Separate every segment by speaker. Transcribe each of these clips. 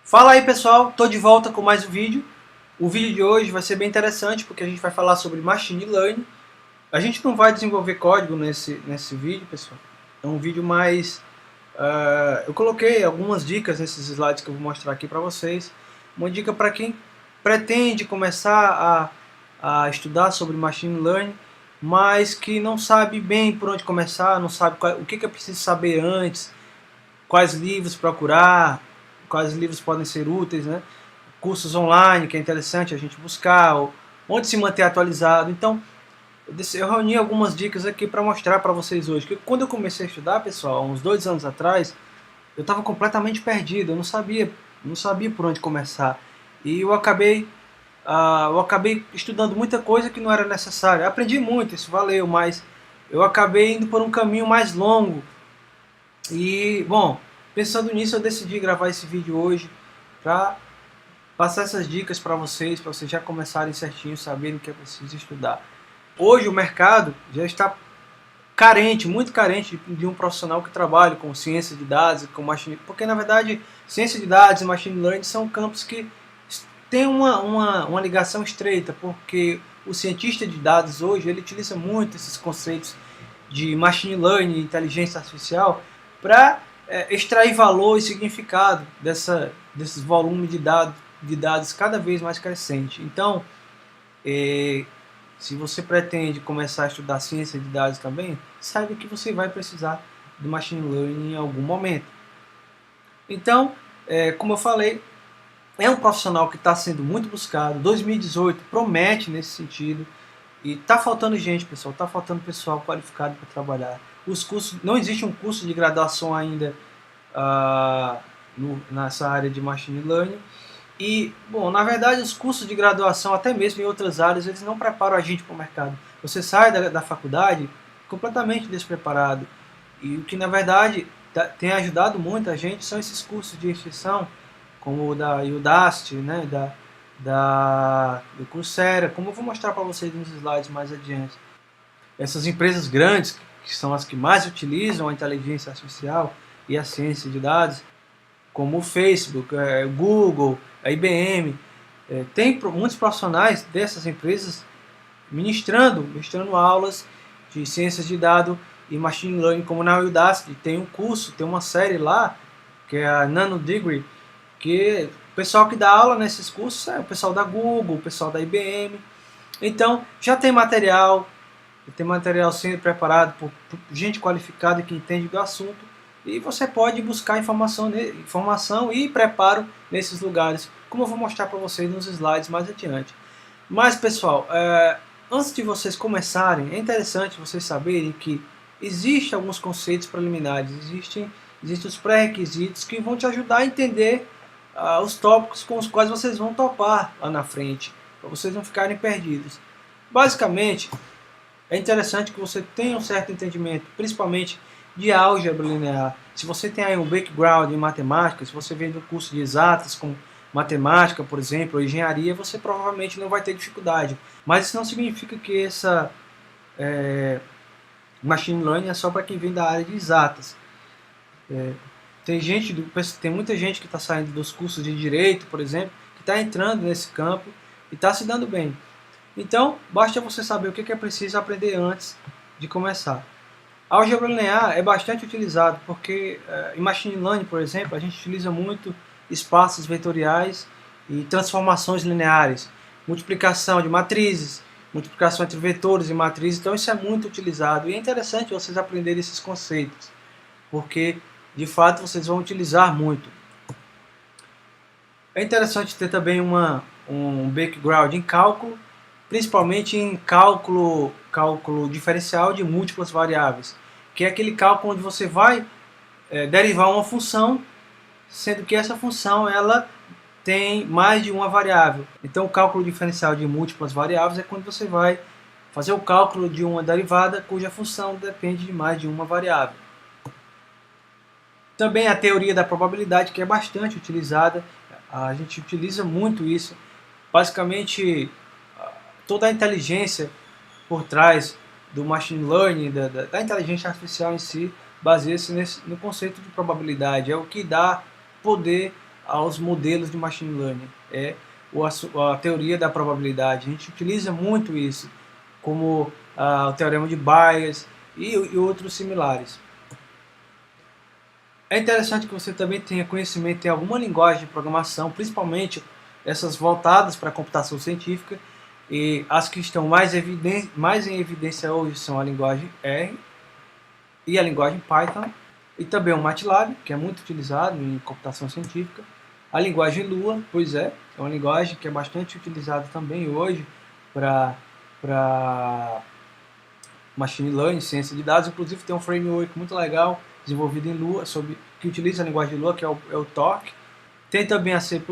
Speaker 1: Fala aí pessoal, tô de volta com mais um vídeo. O vídeo de hoje vai ser bem interessante porque a gente vai falar sobre Machine Learning. A gente não vai desenvolver código nesse vídeo, pessoal. É um vídeo mais... eu coloquei algumas dicas nesses slides que eu vou mostrar aqui para vocês. Uma dica para quem pretende começar a estudar sobre Machine Learning, mas que não sabe bem por onde começar, não sabe o que é preciso saber antes, quais livros procurar, quais livros podem ser úteis, né? Cursos online, que é interessante a gente buscar, onde se manter atualizado. Então, eu reuni algumas dicas aqui para mostrar para vocês hoje. Que quando eu comecei a estudar, pessoal, uns 2 anos atrás, eu estava completamente perdido, eu não sabia por onde começar. E eu acabei estudando muita coisa que não era necessária. Aprendi muito, isso valeu, mas eu acabei indo por um caminho mais longo. E, bom, pensando nisso, eu decidi gravar esse vídeo hoje para passar essas dicas para vocês já começarem certinho, saberem o que é preciso estudar. Hoje o mercado já está carente, muito carente de um profissional que trabalhe com ciência de dados, com machine, porque na verdade ciência de dados e machine learning são campos que têm uma ligação estreita, porque o cientista de dados hoje ele utiliza muito esses conceitos de machine learning e inteligência artificial para extrair valor e significado desses volumes de dados cada vez mais crescente. Então, se você pretende começar a estudar ciência de dados também, saiba que você vai precisar do machine learning em algum momento. Então, como eu falei, é um profissional que está sendo muito buscado. 2018 promete nesse sentido. E está faltando gente, pessoal. Está faltando pessoal qualificado para trabalhar. Os cursos, não existe um curso de graduação ainda nessa área de machine learning. E, bom, na verdade os cursos de graduação, até mesmo em outras áreas, eles não preparam a gente para o mercado. Você sai da faculdade completamente despreparado. E o que na verdade tem ajudado muito a gente são esses cursos de extensão, como o da Udacity, né, do Coursera, como eu vou mostrar para vocês nos slides mais adiante. Essas empresas grandes, que são as que mais utilizam a inteligência artificial e a ciência de dados, como o Facebook, o Google, a IBM, tem muitos profissionais dessas empresas ministrando aulas de ciências de dados e machine learning, como na Udacity. Tem um curso, tem uma série lá, que é a Nano Degree, que o pessoal que dá aula nesses cursos é o pessoal da Google, o pessoal da IBM. Então, já tem material sendo preparado por gente qualificada que entende do assunto, e você pode buscar informação e preparo nesses lugares, como eu vou mostrar para vocês nos slides mais adiante. Mas, pessoal, antes de vocês começarem, é interessante vocês saberem que existem alguns conceitos preliminares, existem os pré-requisitos que vão te ajudar a entender os tópicos com os quais vocês vão topar lá na frente, para vocês não ficarem perdidos. Basicamente, é interessante que você tenha um certo entendimento, principalmente de álgebra linear. Se você tem aí um background em matemática, se você vem do curso de exatas com matemática, por exemplo, ou engenharia, você provavelmente não vai ter dificuldade. Mas isso não significa que essa machine learning é só para quem vem da área de exatas. Tem muita gente que está saindo dos cursos de direito, por exemplo, que está entrando nesse campo e está se dando bem. Então, basta você saber o que é preciso aprender antes de começar. A álgebra linear é bastante utilizada porque em machine learning, por exemplo, a gente utiliza muito espaços vetoriais e transformações lineares, multiplicação de matrizes, multiplicação entre vetores e matrizes. Então isso é muito utilizado e é interessante vocês aprenderem esses conceitos, porque de fato vocês vão utilizar muito. É interessante ter também um background em cálculo, principalmente em cálculo diferencial de múltiplas variáveis, que é aquele cálculo onde você vai derivar uma função, sendo que essa função ela tem mais de uma variável. Então o cálculo diferencial de múltiplas variáveis é quando você vai fazer o cálculo de uma derivada cuja função depende de mais de uma variável. Também a teoria da probabilidade, que é bastante utilizada, a gente utiliza muito isso. Basicamente, toda a inteligência por trás do machine learning, da inteligência artificial em si, baseia-se no conceito de probabilidade. É o que dá poder aos modelos de machine learning, a teoria da probabilidade. A gente utiliza muito isso, como o teorema de Bayes e outros similares. É interessante que você também tenha conhecimento em alguma linguagem de programação, principalmente essas voltadas para a computação científica, e as que estão mais em evidência hoje são a linguagem R e a linguagem Python, e também o MATLAB, que é muito utilizado em computação científica. A linguagem Lua, pois é uma linguagem que é bastante utilizada também hoje para machine learning, ciência de dados. Inclusive tem um framework muito legal desenvolvido em Lua, que utiliza a linguagem de Lua, que é o Torque. Tem também a C++,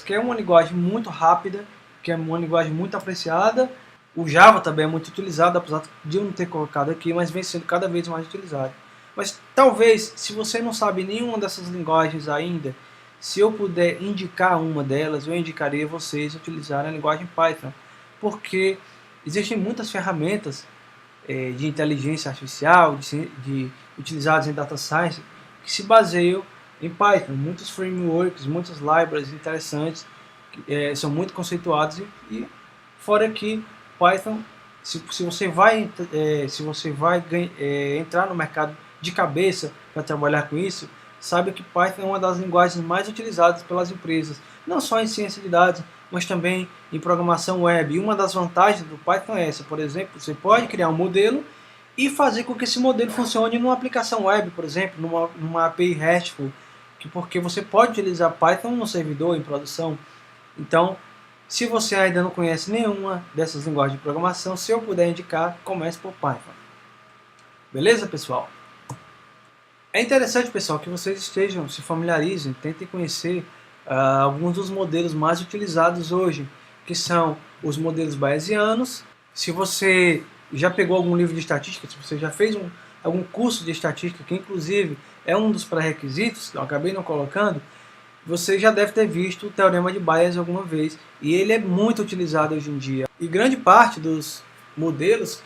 Speaker 1: que é uma linguagem muito rápida, que é uma linguagem muito apreciada. O Java também é muito utilizado, apesar de eu não ter colocado aqui, mas vem sendo cada vez mais utilizado. Mas talvez, se você não sabe nenhuma dessas linguagens ainda, se eu puder indicar uma delas, eu indicaria vocês utilizarem a linguagem Python, porque existem muitas ferramentas de inteligência artificial, utilizadas em data science, que se baseiam em Python. Muitos frameworks, muitas libraries interessantes, são muito conceituados, e fora que Python, se você vai entrar no mercado de cabeça para trabalhar com isso, saiba que Python é uma das linguagens mais utilizadas pelas empresas, não só em ciência de dados, mas também em programação web. E uma das vantagens do Python é essa, por exemplo, você pode criar um modelo e fazer com que esse modelo funcione numa aplicação web, por exemplo, numa API RESTful, porque você pode utilizar Python no servidor em produção. Então, se você ainda não conhece nenhuma dessas linguagens de programação, se eu puder indicar, comece por Python. Beleza, pessoal? É interessante, pessoal, que vocês se familiarizem, tentem conhecer alguns dos modelos mais utilizados hoje, que são os modelos bayesianos. Se você já pegou algum livro de estatística, se você já fez algum curso de estatística, que inclusive é um dos pré-requisitos, que eu acabei não colocando, você já deve ter visto o Teorema de Bayes alguma vez, e ele é muito utilizado hoje em dia. E grande parte dos modelos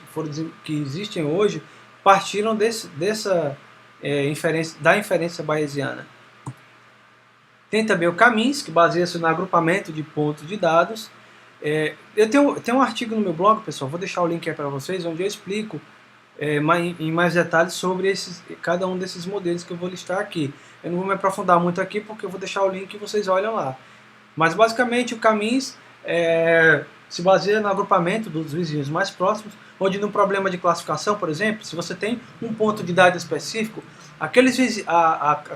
Speaker 1: que existem hoje partiram da inferência bayesiana. Tem também o K-means, que baseia-se no agrupamento de pontos de dados. Eu tenho um artigo no meu blog, pessoal, vou deixar o link aí para vocês, onde eu explico em mais detalhes sobre cada um desses modelos que eu vou listar aqui. Eu não vou me aprofundar muito aqui, porque eu vou deixar o link e vocês olham lá. Mas basicamente o K-means se baseia no agrupamento dos vizinhos mais próximos, onde no problema de classificação, por exemplo, se você tem um ponto de dado específico, a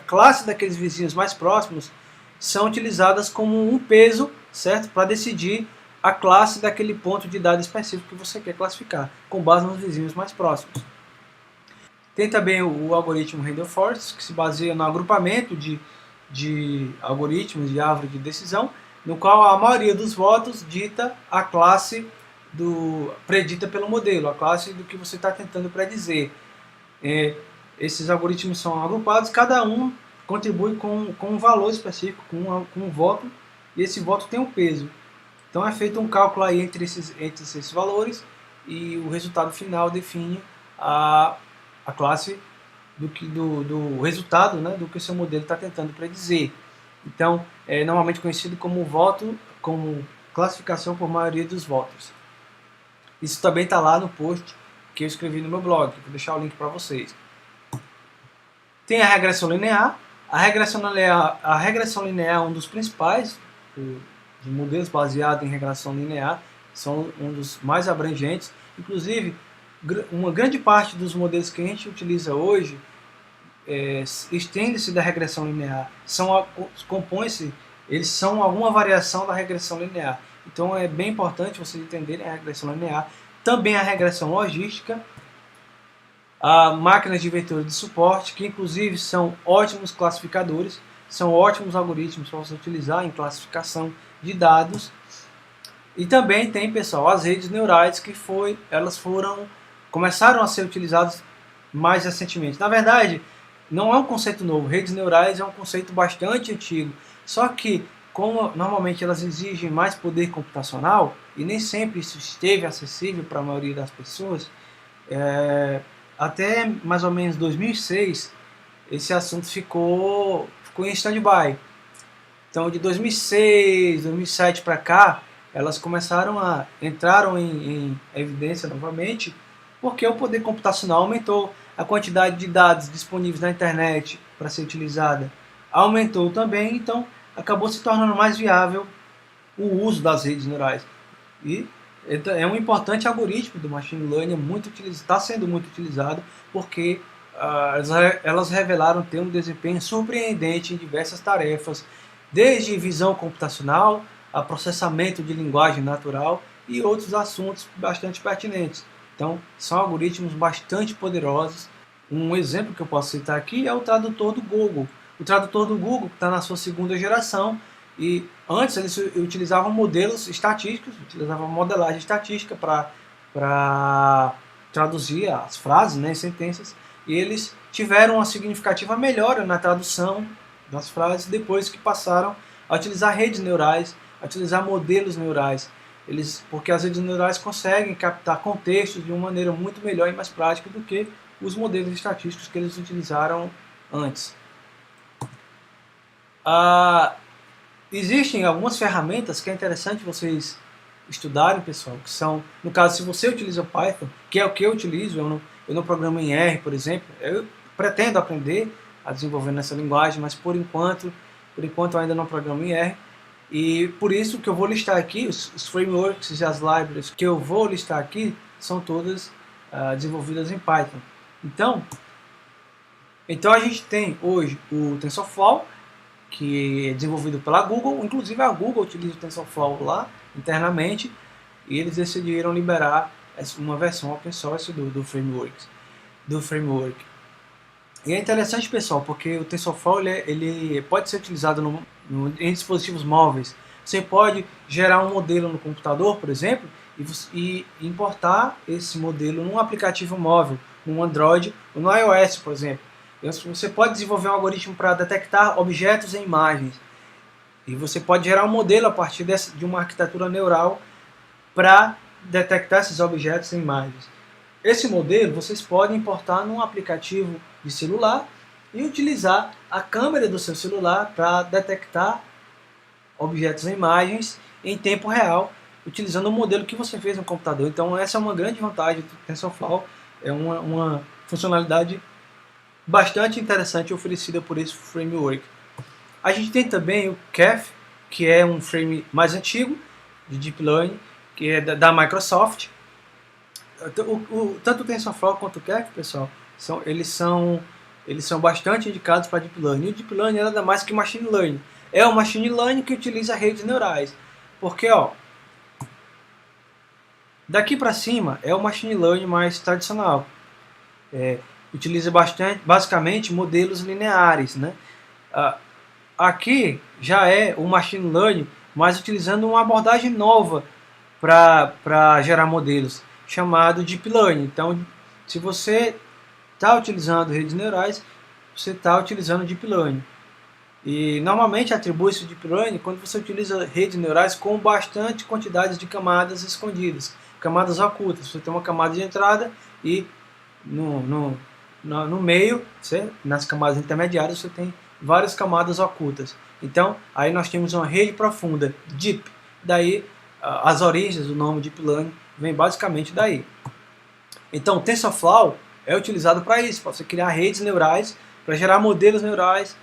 Speaker 1: classe daqueles vizinhos mais próximos são utilizadas como um peso, certo? Para decidir a classe daquele ponto de dado específico que você quer classificar, com base nos vizinhos mais próximos. Tem também o algoritmo Random Forest, que se baseia no agrupamento de algoritmos de árvore de decisão, no qual a maioria dos votos dita a classe predita pelo modelo, a classe do que você está tentando predizer. Esses algoritmos são agrupados, cada um contribui com um valor específico, com um voto, e esse voto tem um peso. Então é feito um cálculo aí entre esses valores, e o resultado final define a classe do resultado, né, do que o seu modelo está tentando predizer. Então é normalmente conhecido como voto, como classificação por maioria dos votos. Isso também está lá no post que eu escrevi no meu blog, vou deixar o link para vocês. Tem a regressão linear. A regressão linear é um dos principais de modelos baseados em regressão linear, são um dos mais abrangentes. Inclusive, uma grande parte dos modelos que a gente utiliza hoje estende-se da regressão linear, eles são alguma variação da regressão linear. Então é bem importante vocês entenderem a regressão linear. Também a regressão logística, a máquinas de vetores de suporte, que inclusive são ótimos classificadores, são ótimos algoritmos para você utilizar em classificação de dados. E também tem, pessoal, as redes neurais, que começaram a ser utilizadas mais recentemente. Na verdade, não é um conceito novo, redes neurais é um conceito bastante antigo, só que como normalmente elas exigem mais poder computacional, e nem sempre isso esteve acessível para a maioria das pessoas, até mais ou menos 2006, esse assunto ficou em stand-by. Então, de 2006, 2007 para cá, elas entraram em evidência novamente, porque o poder computacional aumentou, a quantidade de dados disponíveis na internet para ser utilizada aumentou também, então acabou se tornando mais viável o uso das redes neurais. E é um importante algoritmo do machine learning, está sendo muito utilizado, porque elas revelaram ter um desempenho surpreendente em diversas tarefas, desde visão computacional a processamento de linguagem natural e outros assuntos bastante pertinentes. Então, são algoritmos bastante poderosos. Um exemplo que eu posso citar aqui é o tradutor do Google. O tradutor do Google está na sua segunda geração, e antes eles utilizavam modelos estatísticos, utilizavam modelagem estatística para traduzir as frases, né, sentenças, e eles tiveram uma significativa melhora na tradução das frases depois que passaram a utilizar redes neurais, a utilizar modelos neurais. Porque as redes neurais conseguem captar contextos de uma maneira muito melhor e mais prática do que os modelos estatísticos que eles utilizaram antes. Existem algumas ferramentas que é interessante vocês estudarem, pessoal, que são, no caso, se você utiliza o Python, que é o que eu utilizo, eu não programo em R, por exemplo, eu pretendo aprender a desenvolver nessa linguagem, mas por enquanto eu ainda não programo em R, e por isso que eu vou listar aqui, os frameworks e as libraries que eu vou listar aqui, são todas desenvolvidas em Python. Então a gente tem hoje o TensorFlow, que é desenvolvido pela Google, inclusive a Google utiliza o TensorFlow lá internamente, e eles decidiram liberar uma versão open source do framework. E é interessante, pessoal, porque o TensorFlow ele pode ser utilizado em dispositivos móveis. Você pode gerar um modelo no computador, por exemplo, e importar esse modelo num aplicativo móvel, no Android ou no iOS, por exemplo. Você pode desenvolver um algoritmo para detectar objetos em imagens. E você pode gerar um modelo a partir de uma arquitetura neural para detectar esses objetos em imagens. Esse modelo vocês podem importar num aplicativo de celular e utilizar a câmera do seu celular para detectar objetos em imagens em tempo real, utilizando o modelo que você fez no computador. Então essa é uma grande vantagem do TensorFlow, é uma funcionalidade bastante interessante oferecida por esse framework. A gente tem também o Keph, que é um frame mais antigo de Deep Learning, que é da Microsoft. Tanto o TensorFlow quanto o Keph, pessoal, eles são bastante indicados para Deep Learning. E o Deep Learning é nada mais que Machine Learning. É o Machine Learning que utiliza redes neurais. Porque, daqui para cima é o Machine Learning mais tradicional. Utiliza basicamente modelos lineares, né? Aqui já é o Machine Learning, mas utilizando uma abordagem nova para gerar modelos, chamado Deep Learning. Então, se você está utilizando redes neurais, você está utilizando Deep Learning. E normalmente atribui-se o Deep Learning quando você utiliza redes neurais com bastante quantidade de camadas escondidas, camadas ocultas. Você tem uma camada de entrada e no meio, nas camadas intermediárias, você tem várias camadas ocultas. Então, aí nós temos uma rede profunda, Deep. Daí, as origens do nome Deep Learning vem basicamente daí. Então, o TensorFlow é utilizado para isso, para você criar redes neurais, para gerar modelos neurais,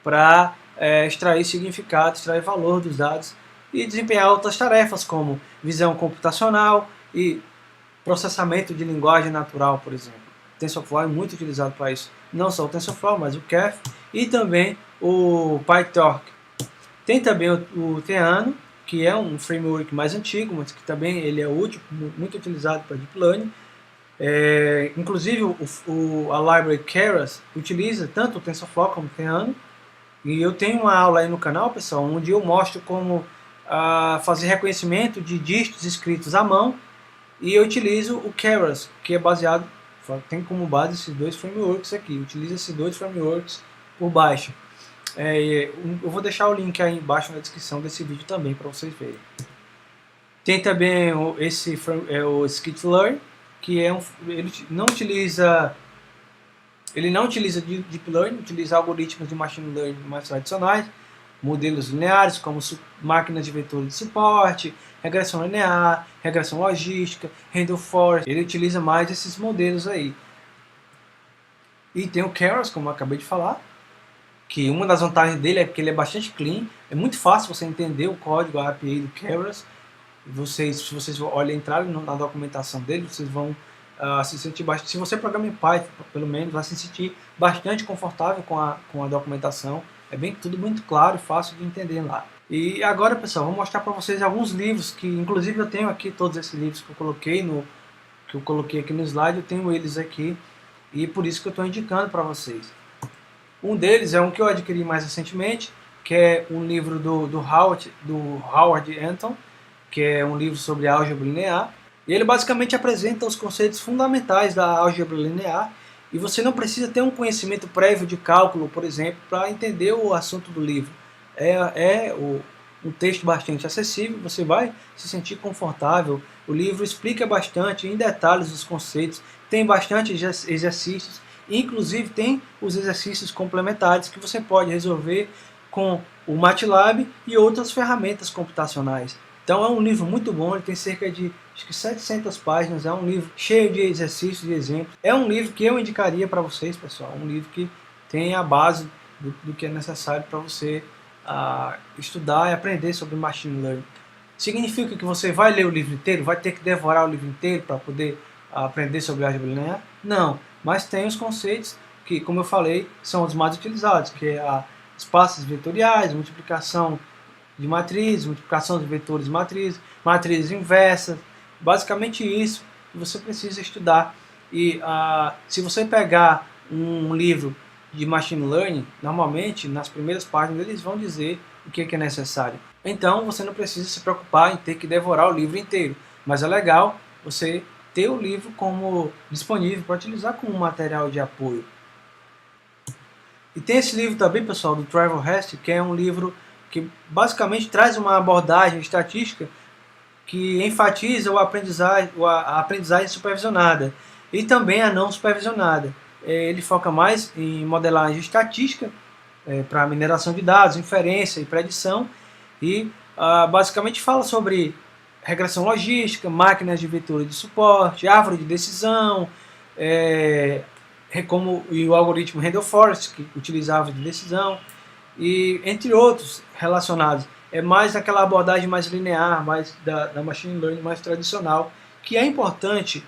Speaker 1: para extrair significado, extrair valor dos dados e desempenhar outras tarefas, como visão computacional e processamento de linguagem natural, por exemplo. O TensorFlow é muito utilizado para isso. Não só o TensorFlow, mas o Keph e também o PyTorch. Tem também o Theano, que é um framework mais antigo, mas que também ele é útil, muito utilizado para Deep Learning. Inclusive a library Keras utiliza tanto o TensorFlow como o Theano. E eu tenho uma aula aí no canal, pessoal, onde eu mostro como fazer reconhecimento de dígitos escritos à mão, e eu utilizo o Keras, que é baseado, tem como base esses dois frameworks aqui, utiliza esses dois frameworks por baixo. Eu vou deixar o link aí embaixo na descrição desse vídeo também para vocês verem. Tem também o Skitlearn, que ele não utiliza Deep Learning, utiliza algoritmos de Machine Learning mais tradicionais. modelos lineares, como máquinas de vetores de suporte, regressão linear, regressão logística, Randall Forest. Ele utiliza mais esses modelos aí. E tem o Keras, como eu acabei de falar, que uma das vantagens dele é que ele é bastante clean, é muito fácil você entender o código, a API do Keras. Se vocês olharem, entrarem na documentação dele, vocês vão se sentir bastante. Se você programa em Python, pelo menos, vai se sentir bastante confortável com a documentação. É tudo muito claro e fácil de entender lá. E agora, pessoal, vou mostrar para vocês alguns livros que, inclusive, eu tenho aqui todos esses livros que eu coloquei aqui no slide, eu tenho eles aqui e por isso que eu estou indicando para vocês. Um deles é um que eu adquiri mais recentemente, que é um livro do Howard Anton, que é um livro sobre álgebra linear. E ele basicamente apresenta os conceitos fundamentais da álgebra linear, e você não precisa ter um conhecimento prévio de cálculo, por exemplo, para entender o assunto do livro. Um texto bastante acessível, você vai se sentir confortável. O livro explica bastante em detalhes os conceitos, tem bastante exercícios, inclusive tem os exercícios complementares que você pode resolver com o MATLAB e outras ferramentas computacionais. Então é um livro muito bom, ele tem cerca de acho que 700 páginas, é um livro cheio de exercícios e exemplos. É um livro que eu indicaria para vocês, pessoal, um livro que tem a base do que é necessário para você estudar e aprender sobre Machine Learning. Significa que você vai ler o livro inteiro, vai ter que devorar o livro inteiro para poder aprender sobre álgebra linear? Não, mas tem os conceitos que, como eu falei, são os mais utilizados, que é espaços vetoriais, multiplicação de matrizes, multiplicação de vetores de matrizes inversas, basicamente isso que você precisa estudar. E se você pegar um livro de Machine Learning, normalmente nas primeiras páginas eles vão dizer o que é necessário. Então você não precisa se preocupar em ter que devorar o livro inteiro, mas é legal você ter o livro como disponível para utilizar como material de apoio. E tem esse livro também, pessoal, do Trevor Hest, que é um livro que basicamente traz uma abordagem estatística que enfatiza a aprendizagem supervisionada e também a não supervisionada. Ele foca mais em modelagem estatística para mineração de dados, inferência e predição, e basicamente fala sobre regressão logística, máquinas de vetores de suporte, árvore de decisão, como o algoritmo Randall Forest, que utiliza árvore de decisão, e entre outros relacionados. É mais aquela abordagem mais linear, mais da Machine Learning mais tradicional, que é importante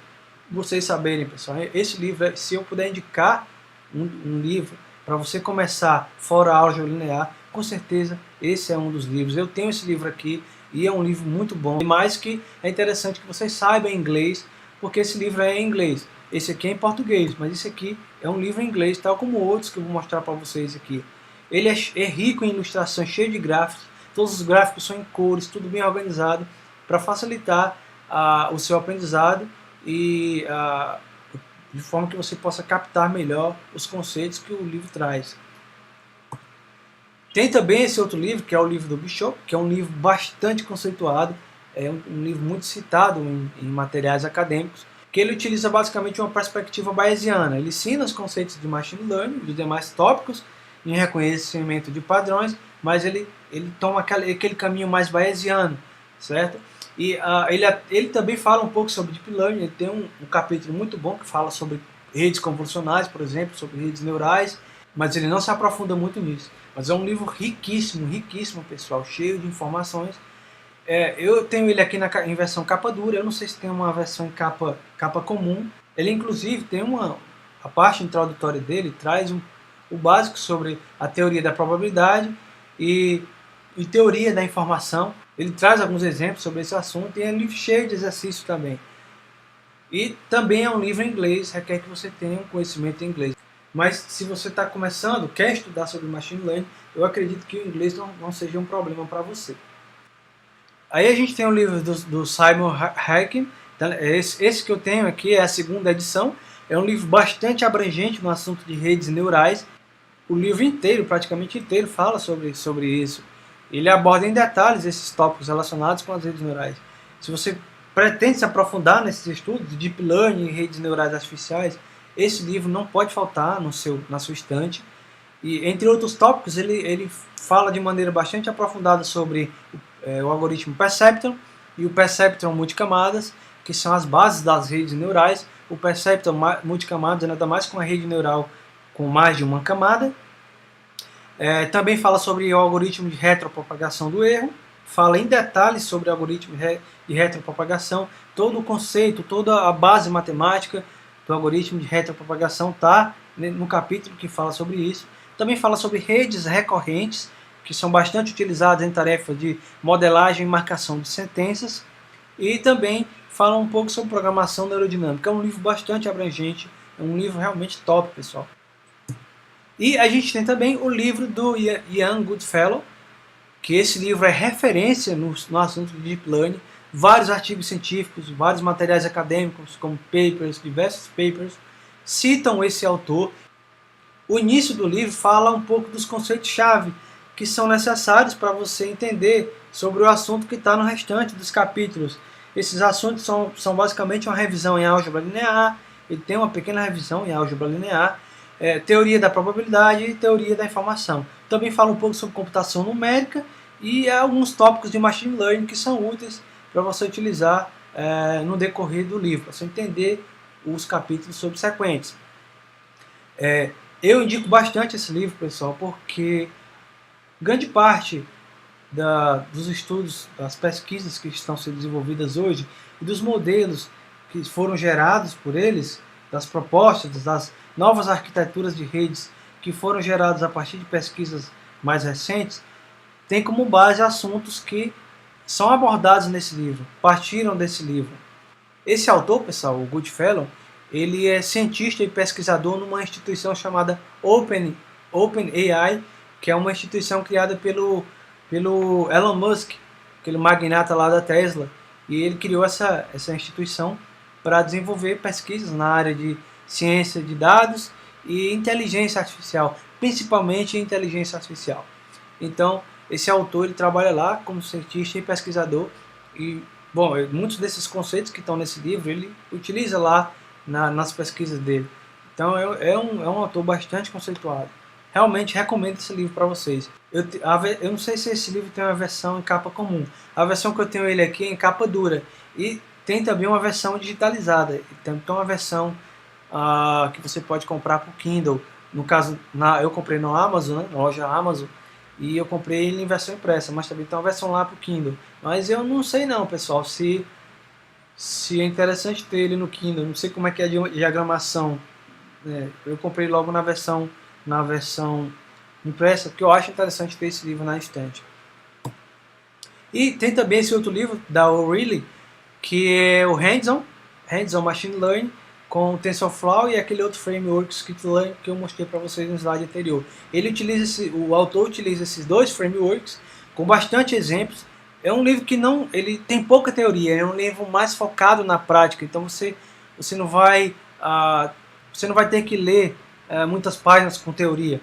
Speaker 1: vocês saberem, pessoal. Esse livro, se eu puder indicar um livro para você começar fora a álgebra linear, com certeza esse é um dos livros. Eu tenho esse livro aqui e é um livro muito bom. E mais que é interessante que vocês saibam inglês, porque esse livro é em inglês. Esse aqui é em português, mas esse aqui é um livro em inglês, tal como outros que eu vou mostrar para vocês aqui. Ele é rico em ilustrações, cheio de gráficos. Todos os gráficos são em cores, tudo bem organizado, para facilitar o seu aprendizado e de forma que você possa captar melhor os conceitos que o livro traz. Tem também esse outro livro, que é o livro do Bishop, que é um livro bastante conceituado, é um livro muito citado em materiais acadêmicos, que ele utiliza basicamente uma perspectiva bayesiana. Ele ensina os conceitos de Machine Learning, de demais tópicos, em reconhecimento de padrões, mas ele toma aquele caminho mais bayesiano, certo? E ele também fala um pouco sobre Deep Learning. Ele tem um capítulo muito bom que fala sobre redes convolucionais, por exemplo, sobre redes neurais, mas ele não se aprofunda muito nisso. Mas é um livro riquíssimo, riquíssimo, pessoal, cheio de informações. Eu tenho ele aqui em versão capa dura, eu não sei se tem uma versão em capa comum. Ele, inclusive, tem a parte introdutória dele, traz o básico sobre a teoria da probabilidade e teoria da informação. Ele traz alguns exemplos sobre esse assunto e é um livro cheio de exercícios também. E também é um livro em inglês, requer que você tenha um conhecimento em inglês. Mas se você está começando, quer estudar sobre Machine Learning, eu acredito que o inglês não seja um problema para você. Aí a gente tem o livro do Simon Hacking. Então, esse que eu tenho aqui é a segunda edição. É um livro bastante abrangente no assunto de redes neurais. O livro inteiro, praticamente inteiro, fala sobre isso. Ele aborda em detalhes esses tópicos relacionados com as redes neurais. Se você pretende se aprofundar nesses estudos de Deep Learning e redes neurais artificiais, esse livro não pode faltar na sua estante. E entre outros tópicos, ele fala de maneira bastante aprofundada sobre o algoritmo Perceptron e o Perceptron multicamadas, que são as bases das redes neurais. O Perceptron multicamadas é nada mais que uma rede neural com mais de uma camada. Também fala sobre o algoritmo de retropropagação do erro, fala em detalhes sobre o algoritmo de retropropagação, todo o conceito, toda a base matemática do algoritmo de retropropagação está no capítulo que fala sobre isso. Também fala sobre redes recorrentes, que são bastante utilizadas em tarefas de modelagem e marcação de sentenças. E também fala um pouco sobre programação neurodinâmica. É um livro bastante abrangente, é um livro realmente top, pessoal. E a gente tem também o livro do Ian Goodfellow, que esse livro é referência no assunto de Deep Learning. Vários artigos científicos, vários materiais acadêmicos, como papers, diversos papers, citam esse autor. O início do livro fala um pouco dos conceitos-chave que são necessários para você entender sobre o assunto que está no restante dos capítulos. Esses assuntos são basicamente uma revisão em álgebra linear, ele tem uma pequena revisão em álgebra linear, teoria da probabilidade e teoria da informação. Também fala um pouco sobre computação numérica e alguns tópicos de machine learning que são úteis para você utilizar no decorrer do livro, para você entender os capítulos subsequentes. Eu indico bastante esse livro, pessoal, porque grande parte dos estudos, das pesquisas que estão sendo desenvolvidas hoje e dos modelos que foram gerados por eles, das propostas, das novas arquiteturas de redes que foram geradas a partir de pesquisas mais recentes, tem como base assuntos que são abordados nesse livro, partiram desse livro. Esse autor, pessoal, o Goodfellow, ele é cientista e pesquisador numa instituição chamada OpenAI, que é uma instituição criada pelo Elon Musk, aquele magnata lá da Tesla, e ele criou essa instituição para desenvolver pesquisas na área de ciência de dados e inteligência artificial, principalmente inteligência artificial. Então, esse autor ele trabalha lá como cientista e pesquisador e, bom, muitos desses conceitos que estão nesse livro ele utiliza lá nas pesquisas dele. Então, é um autor bastante conceituado. Realmente recomendo esse livro para vocês. Eu não sei se esse livro tem uma versão em capa comum. A versão que eu tenho ele aqui é em capa dura. E tem também uma versão digitalizada. Tem uma versão que você pode comprar por Kindle. No caso, eu comprei no Amazon, né, na loja Amazon. E eu comprei ele em versão impressa. Mas também tem uma versão lá por Kindle. Mas eu não sei não, pessoal, se é interessante ter ele no Kindle. Não sei como é que é a diagramação. Eu comprei logo na versão impressa, porque eu acho interessante ter esse livro na estante. E tem também esse outro livro da O'Reilly, que é o Hands-on Machine Learning, com o TensorFlow e aquele outro framework Scikit-learn que eu mostrei para vocês no slide anterior. O autor utiliza esses dois frameworks com bastante exemplos. É um livro que ele tem pouca teoria, é um livro mais focado na prática, então você não vai ter que ler muitas páginas com teoria.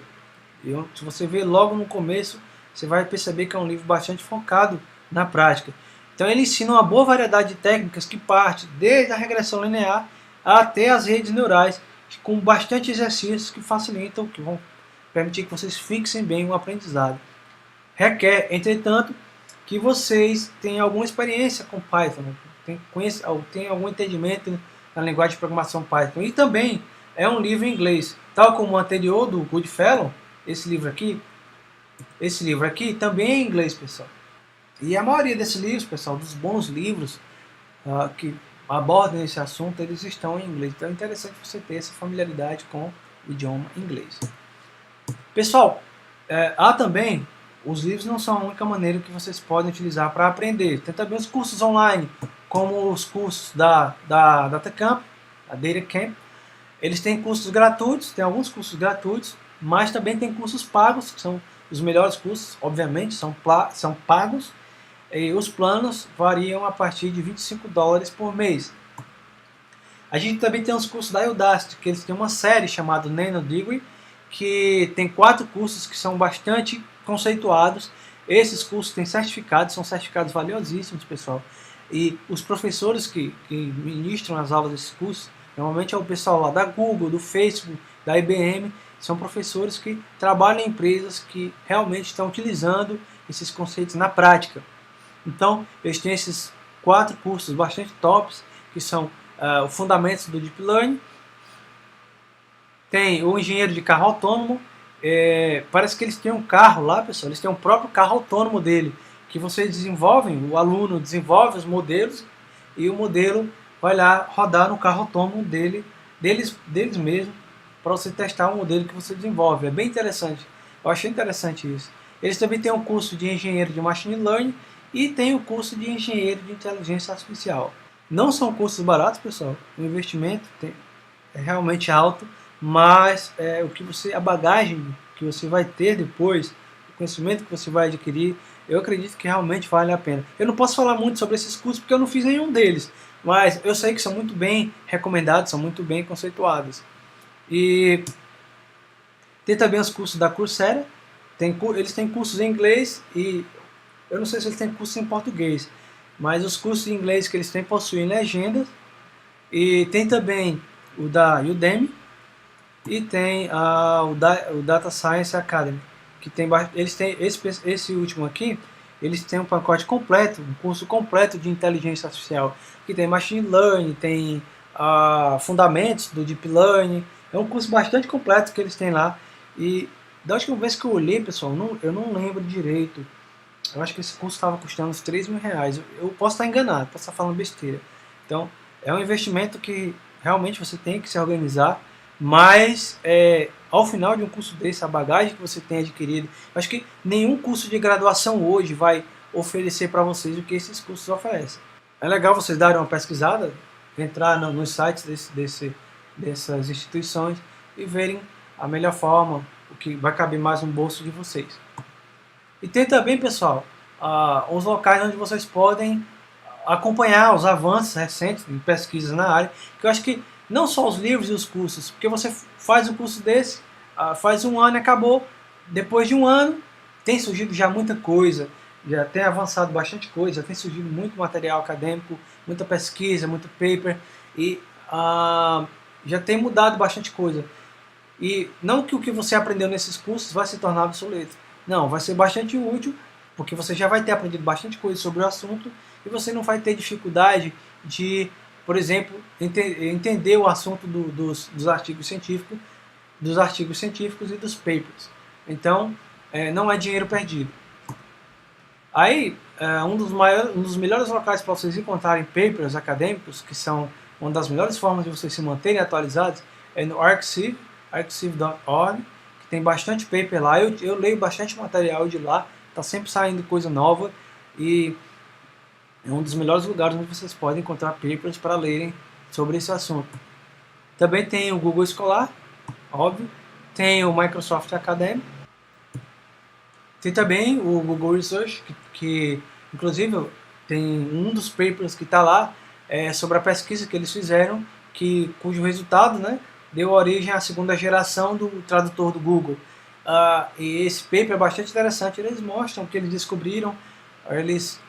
Speaker 1: Se você ver logo no começo, você vai perceber que é um livro bastante focado na prática. Então ele ensina uma boa variedade de técnicas que parte desde a regressão linear até as redes neurais, com bastante exercícios que facilitam, que vão permitir que vocês fixem bem o aprendizado. Requer, entretanto, que vocês tenham alguma experiência com Python, tenham algum entendimento na linguagem de programação Python. E também é um livro em inglês, tal como o anterior do Goodfellow. Esse livro aqui também é em inglês, pessoal. E a maioria desses livros, pessoal, dos bons livros que abordam esse assunto, eles estão em inglês. Então é interessante você ter essa familiaridade com o idioma inglês. Pessoal, há também, os livros não são a única maneira que vocês podem utilizar para aprender. Tem também os cursos online, como os cursos da DataCamp, a DataCamp. Eles têm cursos gratuitos, tem alguns cursos gratuitos, mas também tem cursos pagos, que são os melhores cursos, obviamente, são pagos. E os planos variam a partir de $25 por mês. A gente também tem os cursos da Udacity, que eles têm uma série chamada Nano Degree, que tem 4 cursos que são bastante conceituados. Esses cursos têm certificados, são certificados valiosíssimos, pessoal. E os professores que ministram as aulas desses cursos, normalmente é o pessoal lá da Google, do Facebook, da IBM, são professores que trabalham em empresas que realmente estão utilizando esses conceitos na prática. Então, eles têm esses 4 cursos bastante tops, que são o Fundamentos do Deep Learning, tem o Engenheiro de Carro Autônomo, parece que eles têm um carro lá, pessoal, eles têm um próprio carro autônomo dele, que vocês desenvolvem, o aluno desenvolve os modelos e o modelo vai lá rodar no carro autônomo deles mesmos, para você testar o modelo que você desenvolve. É bem interessante, eu achei interessante isso. Eles também têm um curso de Engenheiro de Machine Learning e tem o curso de Engenheiro de Inteligência Artificial. Não são cursos baratos, pessoal, o investimento é realmente alto, mas a bagagem que você vai ter depois, o conhecimento que você vai adquirir, eu acredito que realmente vale a pena. Eu não posso falar muito sobre esses cursos porque eu não fiz nenhum deles, mas eu sei que são muito bem recomendados, são muito bem conceituados. E tem também os cursos da Coursera, eles têm cursos em inglês e eu não sei se eles têm cursos em português, mas os cursos em inglês que eles têm possuem legendas. E tem também o da Udemy e tem o Data Science Academy, que eles têm esse último aqui, eles têm um pacote completo, um curso completo de inteligência artificial, que tem Machine Learning, tem fundamentos do Deep Learning, é um curso bastante completo que eles têm lá. E da última vez que eu olhei, pessoal, eu não lembro direito, eu acho que esse curso estava custando uns R$ 3.000, eu posso estar enganado, posso estar falando besteira. Então, é um investimento que realmente você tem que se organizar, mas ao final de um curso desse, a bagagem que você tem adquirido, acho que nenhum curso de graduação hoje vai oferecer para vocês o que esses cursos oferecem. É legal vocês darem uma pesquisada, entrar nos sites dessas instituições e verem a melhor forma, o que vai caber mais no bolso de vocês. E tem também, pessoal, os locais onde vocês podem acompanhar os avanços recentes em pesquisas na área, que eu acho que não só os livros e os cursos, porque você faz um curso desse, faz um ano e acabou. Depois de um ano, tem surgido já muita coisa, já tem avançado bastante coisa, já tem surgido muito material acadêmico, muita pesquisa, muito paper, e já tem mudado bastante coisa. E não que o que você aprendeu nesses cursos vai se tornar obsoleto. Não, vai ser bastante útil, porque você já vai ter aprendido bastante coisa sobre o assunto e você não vai ter dificuldade de, por exemplo, entender o assunto dos artigos científicos e dos papers. Então, não é dinheiro perdido. Aí, um dos melhores locais para vocês encontrarem papers acadêmicos, que são uma das melhores formas de vocês se manterem atualizados, é no Arxiv, arxiv.org, que tem bastante paper lá. Eu leio bastante material de lá, está sempre saindo coisa nova e é um dos melhores lugares onde vocês podem encontrar papers para lerem sobre esse assunto. Também tem o Google Escolar, óbvio, tem o Microsoft Academy, tem também o Google Research, que inclusive tem um dos papers que está lá sobre a pesquisa que eles fizeram, cujo resultado, né, deu origem à segunda geração do tradutor do Google. E esse paper é bastante interessante, eles mostram o que eles descobriram, eles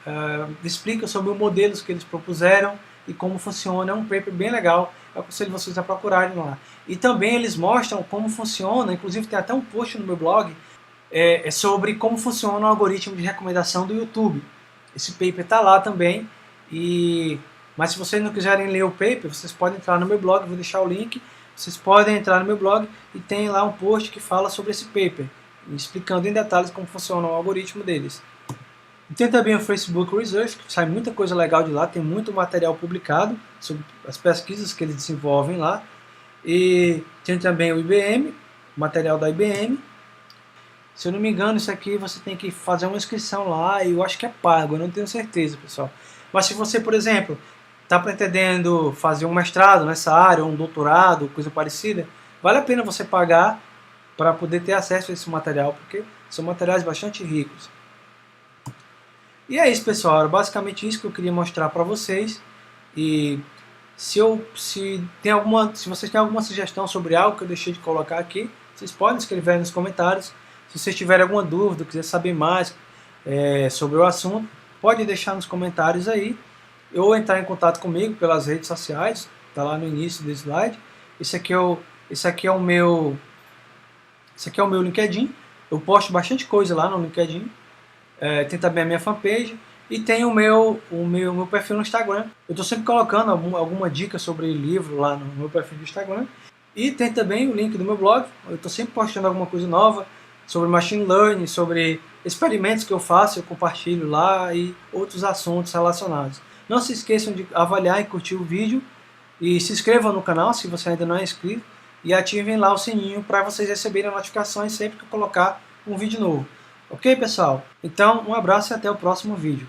Speaker 1: explicam sobre os modelos que eles propuseram e como funciona. É um paper bem legal, eu aconselho vocês a procurarem lá. E também eles mostram como funciona, inclusive tem até um post no meu blog, sobre como funciona o algoritmo de recomendação do YouTube. Esse paper está lá também, mas se vocês não quiserem ler o paper, vocês podem entrar no meu blog, vou deixar o link. Vocês podem entrar no meu blog e tem lá um post que fala sobre esse paper, explicando em detalhes como funciona o algoritmo deles. E tem também o Facebook Research, que sai muita coisa legal de lá, tem muito material publicado sobre as pesquisas que eles desenvolvem lá. E tem também o IBM, material da IBM. Se eu não me engano, isso aqui você tem que fazer uma inscrição lá e eu acho que é pago, eu não tenho certeza, pessoal. Mas se você, por exemplo, está pretendendo fazer um mestrado nessa área, ou um doutorado, coisa parecida, vale a pena você pagar para poder ter acesso a esse material, porque são materiais bastante ricos. E é isso, pessoal, era basicamente isso que eu queria mostrar para vocês. E se vocês têm alguma sugestão sobre algo que eu deixei de colocar aqui, vocês podem escrever nos comentários. Se vocês tiverem alguma dúvida, quiser saber mais sobre o assunto, pode deixar nos comentários aí, ou entrar em contato comigo pelas redes sociais, está lá no início do slide. Esse aqui é o meu Esse aqui é o meu LinkedIn, eu posto bastante coisa lá no LinkedIn. Tem também a minha fanpage e tem o meu perfil no Instagram. Eu estou sempre colocando alguma dica sobre livro lá no meu perfil do Instagram. E tem também o link do meu blog. Eu estou sempre postando alguma coisa nova sobre machine learning, sobre experimentos que eu faço, eu compartilho lá e outros assuntos relacionados. Não se esqueçam de avaliar e curtir o vídeo e se inscrevam no canal se você ainda não é inscrito e ativem lá o sininho para vocês receberem notificações sempre que eu colocar um vídeo novo. Ok, pessoal? Então, um abraço e até o próximo vídeo.